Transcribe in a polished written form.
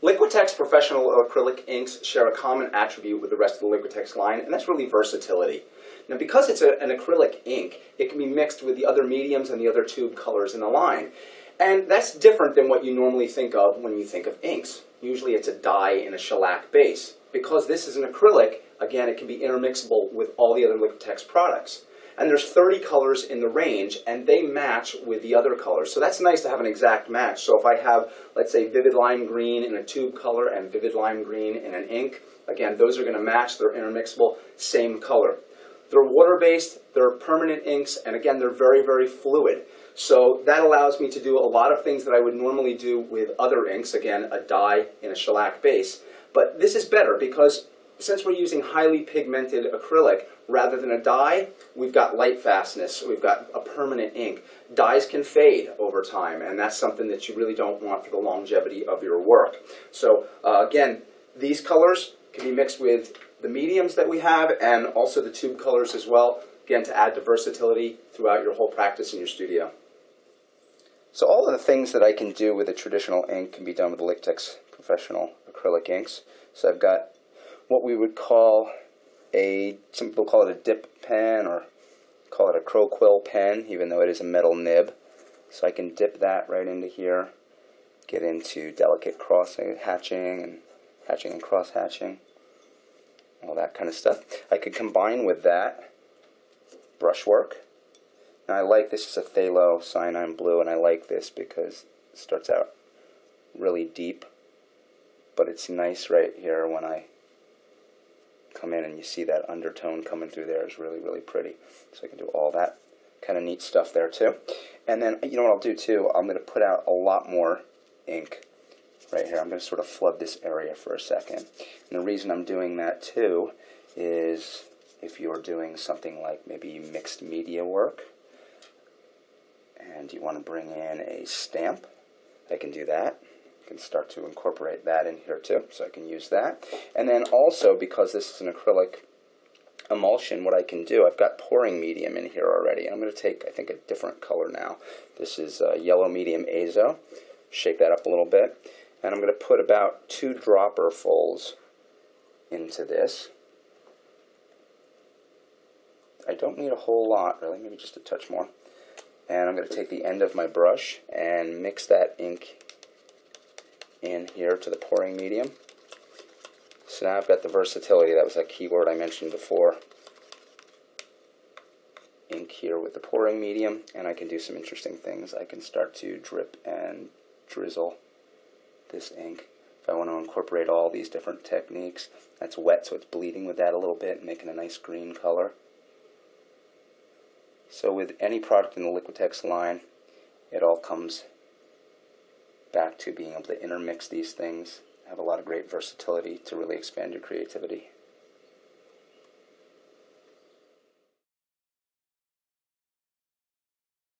Liquitex professional acrylic inks share a common attribute with the rest of the Liquitex line, and that's really versatility. Now, because it's an acrylic ink, it can be mixed with the other mediums and the other tube colors in the line. And that's different than what you normally think of when you think of inks. Usually it's a dye in a shellac base. Because this is an acrylic, again, it can be intermixable with all the other Liquitex products. And there's 30 colors in the range, and they match with the other colors. So that's nice to have an exact match. So if I have, let's say, vivid lime green in a tube color and vivid lime green in an ink, again, those are going to match. They're intermixable, same color. They're water-based, they're permanent inks, and again, they're very, very fluid. So that allows me to do a lot of things that I would normally do with other inks, again, a dye in a shellac base. But this is better because since we're using highly pigmented acrylic rather than a dye, we've got light fastness, we've got a permanent ink. Dyes can fade over time, and that's something that you really don't want for the longevity of your work. So again, these colors can be mixed with the mediums that we have and also the tube colors as well, again, to add to versatility throughout your whole practice in your studio. So all of the things that I can do with a traditional ink can be done with the Liquitex professional acrylic inks. So I've got what we would call some people call it a dip pen or call it a crow quill pen, even though it is a metal nib. So I can dip that right into here, get into delicate hatching and cross hatching, all that kind of stuff. I could combine with that brushwork. Now I like this is a phthalo cyanine blue, and I like this because it starts out really deep, but it's nice right here when I come in and you see that undertone coming through there is really, really pretty. So I can do all that kind of neat stuff there too. And then, you know what I'll do too, I'm going to put out a lot more ink right here. I'm going to sort of flood this area for a second. And the reason I'm doing that too is if you're doing something like maybe mixed media work and you want to bring in a stamp, I can do that. I can start to incorporate that in here too, so I can use that. And then also, because this is an acrylic emulsion, what I can do, I've got pouring medium in here already. I'm going to take, I think, a different color now. This is yellow medium azo. Shake that up a little bit. And I'm going to put about 2 dropper fulls into this. I don't need a whole lot, really, maybe just a touch more. And I'm going to take the end of my brush and mix that ink in here to the pouring medium. So now I've got the versatility. That was that keyword I mentioned before. Ink here with the pouring medium, and I can do some interesting things. I can start to drip and drizzle this ink. If I want to incorporate all these different techniques, that's wet, so it's bleeding with that a little bit, making a nice green color. So with any product in the Liquitex line, it all comes back to being able to intermix these things, have a lot of great versatility to really expand your creativity.